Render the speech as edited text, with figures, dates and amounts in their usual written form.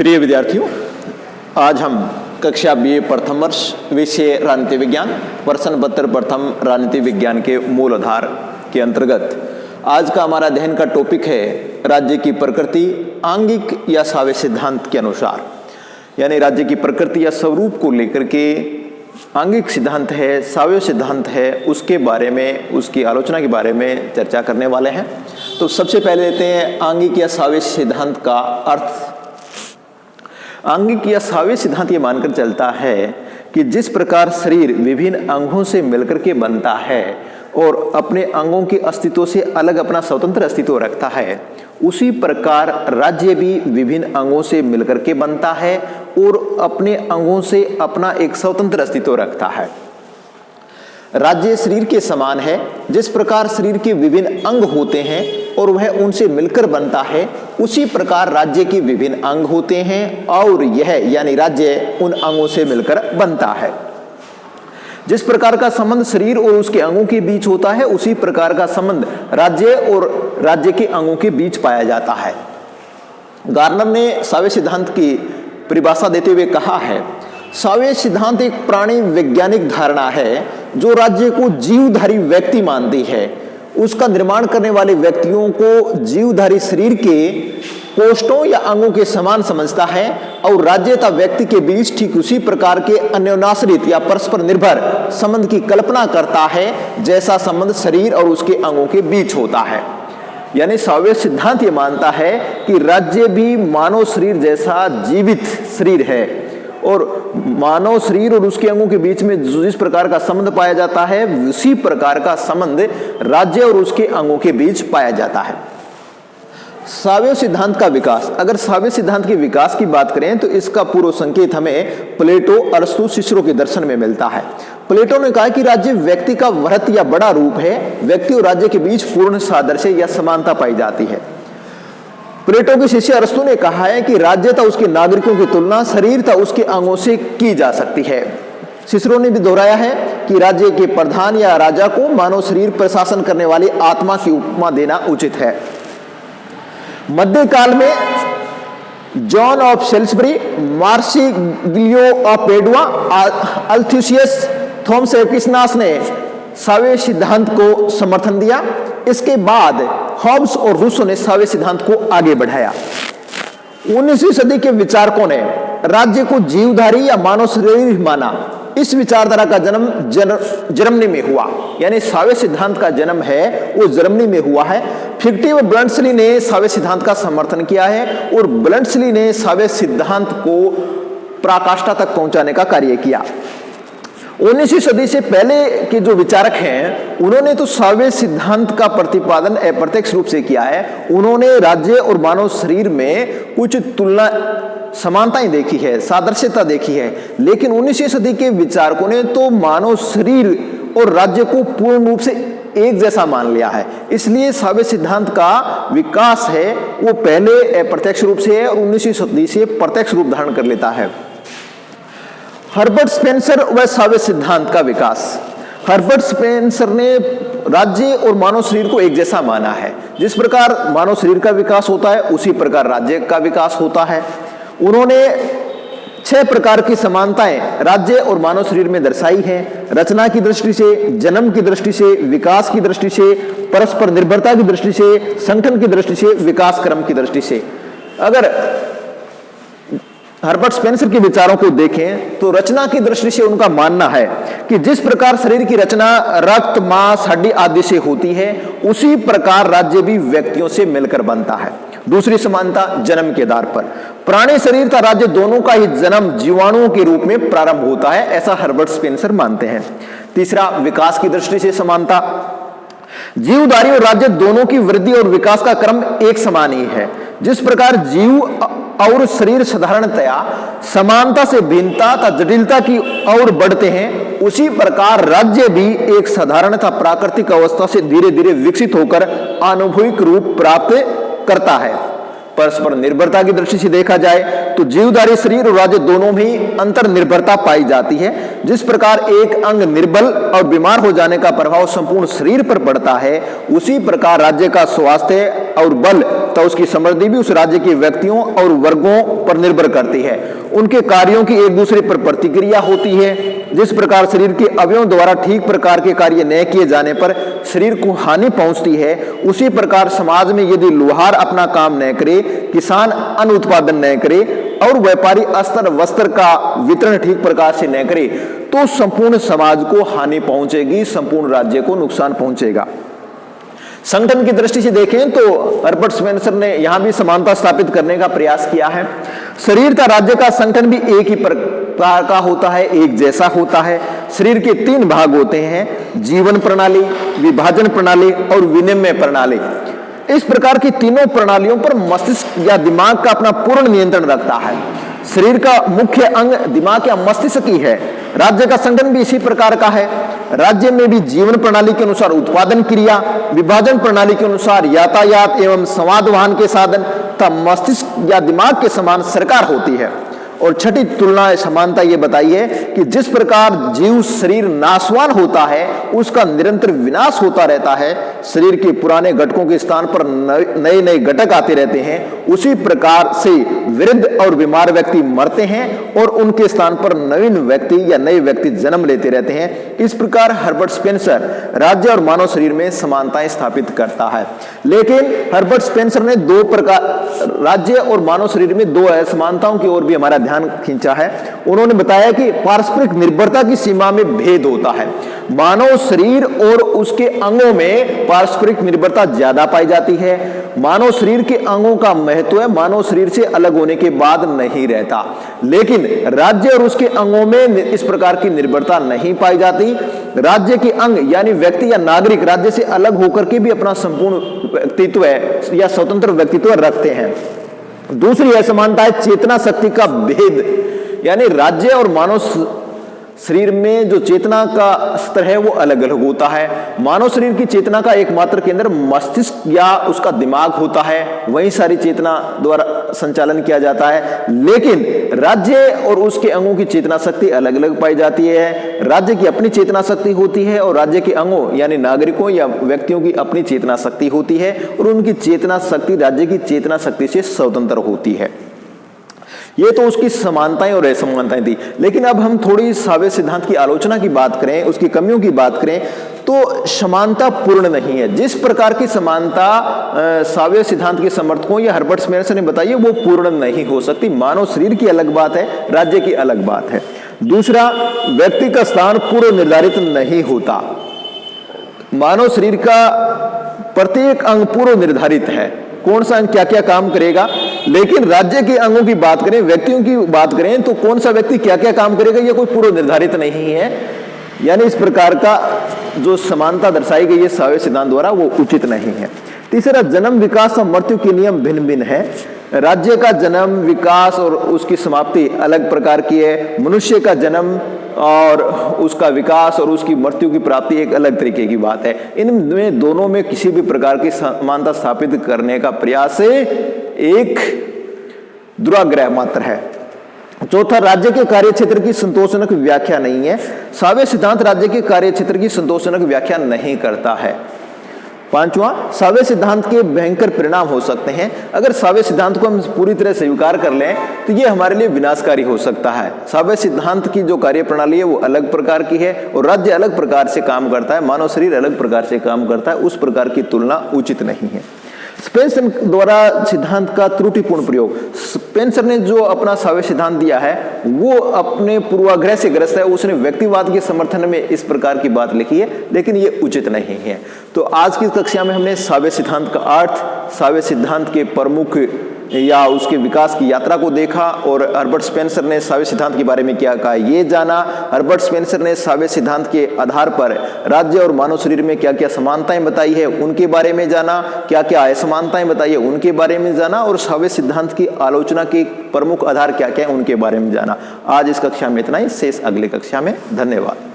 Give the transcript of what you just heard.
प्रिय विद्यार्थियों, आज हम कक्षा बीए प्रथम वर्ष विषय राजनीति विज्ञान प्रश्न पत्र प्रथम राजनीति विज्ञान के मूल आधार के अंतर्गत आज का हमारा अध्ययन का टॉपिक है राज्य की प्रकृति आंगिक या सावे सिद्धांत के अनुसार। यानी राज्य की प्रकृति या स्वरूप को लेकर के आंगिक सिद्धांत है, सावयव सिद्धांत है, उसके बारे में, उसकी आलोचना के बारे में चर्चा करने वाले हैं। तो सबसे पहले लेते हैं आंगिक या सावयव सिद्धांत का अर्थ। आंगिक या सावयव सिद्धांत ये मानकर चलता है कि जिस प्रकार शरीर विभिन्न अंगों से मिलकर के बनता है और अपने अंगों के अस्तित्व से अलग अपना स्वतंत्र अस्तित्व रखता है, उसी प्रकार राज्य भी विभिन्न अंगों से मिलकर के बनता है और अपने अंगों से अपना एक स्वतंत्र अस्तित्व रखता है। राज्य शरीर के समान है। जिस प्रकार शरीर के विभिन्न अंग होते हैं और वह उनसे मिलकर बनता है, उसी प्रकार राज्य के विभिन्न अंग होते हैं और यह यानी राज्य उन अंगों से मिलकर बनता है। जिस प्रकार का संबंध शरीर और उसके अंगों के बीच होता है, उसी प्रकार का संबंध राज्य और राज्य के अंगों के बीच पाया जाता है। गार्नर ने सावयव सिद्धांत की परिभाषा देते हुए कहा है, सावयव सिद्धांत एक प्राणी वैज्ञानिक धारणा है जो राज्य को जीवधारी व्यक्ति मानती है। उसका निर्माण करने वाले व्यक्तियों को जीवधारी शरीर के कोष्ठों या अंगों के समान समझता है और राज्य तथा व्यक्ति के बीच ठीक उसी प्रकार के अन्योन्याश्रित या परस्पर निर्भर संबंध की कल्पना करता है जैसा संबंध शरीर और उसके अंगों के बीच होता है। यानी सावयव सिद्धांत ये मानता है कि राज्य भी मानव शरीर जैसा जीवित शरीर है और मानव शरीर और उसके अंगों के बीच में जिस प्रकार का संबंध पाया जाता है, उसी प्रकार का संबंध राज्य और उसके अंगों के बीच पाया जाता है। सावयव सिद्धांत का विकास। अगर सावयव सिद्धांत के विकास की बात करें तो इसका पूर्व संकेत हमें प्लेटो, अरस्तु, सिसरो के दर्शन में मिलता है। प्लेटो ने कहा कि राज्य व्यक्ति का वृहत या बड़ा रूप है। व्यक्ति और राज्य के बीच पूर्ण सादृश्य या समानता पाई जाती है। प्लेटो के शिष्य अरस्तु ने कहा है कि राज्य था उसके नागरिकों की तुलना शरीर था उसके अंगों से की जा सकती है। सिसरो ने भी दोहराया है कि राज्य के प्रधान या राजा को मानव शरीर पर शासन करने वाली आत्मा की उपमा देना उचित है। मध्यकाल में John of Salisbury, Marsilio of Padua, Althusius, Thomas Aquinas ने सावयव सिद्धांत को समर्थन दिया। इसके बाद हॉब्स और रूसो ने सावयव सिद्धांत को आगे बढ़ाया। 19वीं सदी के विचारकों ने राज्य को जीवधारी या मानव शरीर माना। इस विचारधारा का जन्म जर्मनी में हुआ। यानी सावयव सिद्धांत का जन्म है वो जर्मनी में हुआ है। फिक्टी व ब्लंट्सली ने सावयव सिद्धांत का समर्थन किया है और ब्लंट्सली ने सावयव सिद्धांत को पराकाष्ठा तक पहुंचाने का कार्य किया। 19वीं सदी से पहले के जो विचारक हैं उन्होंने तो सावयव सिद्धांत का प्रतिपादन अप्रत्यक्ष रूप से किया है। उन्होंने राज्य और मानव शरीर में कुछ तुलना समानताएं देखी है, सादृश्यता देखी है, लेकिन 19वीं सदी के विचारकों ने तो मानव शरीर और राज्य को पूर्ण रूप से एक जैसा मान लिया है। इसलिए सावयव सिद्धांत का विकास है वो पहले अप्रत्यक्ष रूप से है और 19वीं सदी से प्रत्यक्ष रूप धारण कर लेता है। हर्बर्ट स्पेंसर व सावयव सिद्धांत का विकास। हर्बर्ट स्पेंसर ने राज्य और मानव शरीर को एक जैसा माना है। जिस प्रकार मानव शरीर का विकास होता है उसी प्रकार राज्य का विकास होता है। उन्होंने 6 प्रकार की समानताएं राज्य और मानव शरीर में दर्शाई हैं। रचना की दृष्टि से, जन्म की दृष्टि से, विकास की दृष्टि से, परस्पर निर्भरता की दृष्टि से, संगठन की दृष्टि से, विकास क्रम की दृष्टि से। अगर हर्बर्ट स्पेंसर के विचारों को देखें तो रचना की दृष्टि से उनका मानना है कि जिस प्रकार शरीर की रचना रक्त, मांस, हड्डी आदि से होती है, उसी प्रकार राज्य भी व्यक्तियों से मिलकर बनता है। दूसरी समानता जन्म के आधार पर। प्राणी शरीर तथा राज्य दोनों का ही जन्म जीवाणुओं के रूप में प्रारंभ होता है, ऐसा हर्बर्ट स्पेंसर मानते हैं। तीसरा विकास की दृष्टि से समानता। जीवधारी और राज्य दोनों की वृद्धि और विकास का क्रम एक समान ही है। जिस प्रकार जीव और शरीर साधारणतया समानता से भिन्नता तथा जटिलता की ओर बढ़ते हैं, उसी प्रकार राज्य भी एक साधारणता प्राकृतिक अवस्था से धीरे धीरे विकसित होकर अनुभविक रूप प्राप्त करता है। परस्पर निर्भरता की दृष्टि से देखा जाए तो जीवधारी शरीर और राज्य दोनों में ही अंतर निर्भरता पाई जाती है। जिस प्रकार एक अंग निर्बल और बीमार हो जाने का प्रभाव संपूर्ण शरीर पर पड़ता है, उसी प्रकार राज्य का स्वास्थ्य और बल तो उसकी समृद्धि भी उस राज्य के व्यक्तियों और वर्गों पर निर्भर करती है। उनके कार्यों की एक दूसरे पर प्रतिक्रिया होती है। जिस प्रकार शरीर के अवयवों द्वारा ठीक प्रकार के कार्य न किए जाने पर शरीर को हानि पहुंचती है, उसी प्रकार समाज में यदि लोहार अपना काम न करे, किसान अन्न उत्पादन न करे और व्यापारी अस्त्र वस्त्र का वितरण ठीक प्रकार से न करे तो संपूर्ण समाज को हानि पहुंचेगी, संपूर्ण राज्य को नुकसान पहुंचेगा। संगठन की दृष्टि से देखें तो हर्बर्ट स्पेंसर ने यहां भी समानता स्थापित करने का प्रयास किया है। शरीर का राज्य का संगठन भी एक ही प्रकार का होता है, एक जैसा होता है। शरीर के 3 भाग होते हैं, जीवन प्रणाली, विभाजन प्रणाली और विनिमय प्रणाली। इस प्रकार की तीनों प्रणालियों पर मस्तिष्क या दिमाग का अपना पूर्ण नियंत्रण रखता है। शरीर का मुख्य अंग दिमाग या मस्तिष्क ही है। राज्य का संगठन भी इसी प्रकार का है। राज्य में भी जीवन प्रणाली के अनुसार उत्पादन क्रिया, विभाजन प्रणाली के अनुसार यातायात एवं संवाद वाहन के साधन तथा मस्तिष्क या दिमाग के समान सरकार होती है। और छठी तुलना समानता ये बताई है कि जिस प्रकार जीव शरीर नाशवान होता है, उसका निरंतर विनाश होता रहता है, शरीर के पुराने घटकों के स्थान पर नए नए घटक आते रहते हैं, उसी प्रकार से वृद्ध और बीमार व्यक्ति मरते हैं और उनके स्थान पर नवीन व्यक्ति या नए व्यक्ति जन्म लेते रहते हैं। इस प्रकार हर्बर्ट स्पेंसर राज्य और मानव शरीर में समानताएं स्थापित करता है। लेकिन हर्बर्ट स्पेंसर ने 2 प्रकार राज्य और मानव शरीर में 2 असमानताओं की ओर भी हमारा ध्यान खींचा है। उन्होंने बताया कि पारस्परिक निर्भरता की सीमा में भेद होता है। मानव शरीर और उसके अंगों में पारस्परिक निर्भरता ज्यादा पाई जाती है। मानव शरीर के अंगों का महत्व है मानव शरीर से अलग होने के बाद नहीं रहता, लेकिन राज्य और उसके अंगों में इस प्रकार की निर्भरता नहीं पाई जाती। राज्य के अंग यानी व्यक्ति या नागरिक राज्य से अलग होकर के भी अपना संपूर्ण व्यक्तित्व या स्वतंत्र व्यक्तित्व रखते हैं। दूसरी असमानता है चेतना शक्ति का भेद, यानी राज्य और मानव शरीर में जो चेतना का स्तर है वो अलग अलग होता है। मानव शरीर की चेतना का एकमात्र केंद्र मस्तिष्क या उसका दिमाग होता है, वही सारी चेतना द्वारा संचालन किया जाता है। लेकिन राज्य और उसके अंगों की चेतना शक्ति अलग अलग पाई जाती है। राज्य की अपनी चेतना शक्ति होती है और राज्य के अंगों यानी नागरिकों या व्यक्तियों की अपनी चेतना शक्ति होती है और उनकी चेतना शक्ति राज्य की चेतना शक्ति से स्वतंत्र होती है। ये तो उसकी समानताएं और असमानताएं थी। लेकिन अब हम थोड़ी सावे सिद्धांत की आलोचना की बात करें, उसकी कमियों की बात करें, तो समानता पूर्ण नहीं है। जिस प्रकार की समानता सावे सिद्धांत के समर्थकों या हर्बर्ट स्पेंसर ने बताई है वो पूर्ण नहीं हो सकती। मानव शरीर की अलग बात है, राज्य की अलग बात है। दूसरा, व्यक्ति का स्थान पूर्व निर्धारित नहीं होता। मानव शरीर का प्रत्येक अंग पूर्व निर्धारित है, कौन सा अंग क्या क्या काम करेगा। लेकिन राज्य के अंगों की बात करें, व्यक्तियों की बात करें, तो कौन सा व्यक्ति क्या क्या काम करेगा ये कोई पूर्व निर्धारित नहीं है। यानी इस प्रकार का जो समानता दर्शाई गई है सावे सिद्धांत द्वारा वो उचित नहीं है। तीसरा, जन्म विकास और मृत्यु के नियम भिन्न भिन्न है। राज्य का जन्म विकास और उसकी समाप्ति अलग प्रकार की है। मनुष्य का जन्म और उसका विकास और उसकी मृत्यु की प्राप्ति एक अलग तरीके की बात है। इनमें दोनों में किसी भी प्रकार की समानता स्थापित करने का प्रयास एक दुराग्रह मात्र है। चौथा, राज्य के कार्यक्षेत्र की संतोषजनक व्याख्या नहीं है। सावे सिद्धांत राज्य के कार्यक्षेत्र की संतोषजनक व्याख्या नहीं करता है। पांचवा, सावे सिद्धांत के भयंकर परिणाम हो सकते हैं। अगर सावे सिद्धांत को हम पूरी तरह स्वीकार कर लें तो ये हमारे लिए विनाशकारी हो सकता है। सावे सिद्धांत की जो कार्य प्रणाली है वो अलग प्रकार की है और राज्य अलग प्रकार से काम करता है, मानव शरीर अलग प्रकार से काम करता है। उस प्रकार की तुलना उचित नहीं है। स्पेंसर द्वारा सिद्धांत का त्रुटिपूर्ण प्रयोग, स्पेंसर ने जो अपना सावे सिद्धांत दिया है वो अपने पूर्वाग्रह से ग्रस्त है। उसने व्यक्तिवाद के समर्थन में इस प्रकार की बात लिखी है, लेकिन ये उचित नहीं है। तो आज की कक्षा में हमने सावे सिद्धांत का अर्थ, सावे सिद्धांत के प्रमुख या उसके विकास की यात्रा को देखा और हर्बर्ट स्पेंसर ने सावे सिद्धांत के बारे में क्या कहा ये जाना। हर्बर्ट स्पेंसर ने सावे सिद्धांत के आधार पर राज्य और मानव शरीर में क्या क्या समानताएं बताई है उनके बारे में जाना, क्या क्या असमानताएं बताई है उनके बारे में जाना और सावे सिद्धांत की आलोचना के प्रमुख आधार क्या क्या है उनके बारे में जाना। आज इस कक्षा में इतना ही, शेष अगली कक्षा में। धन्यवाद।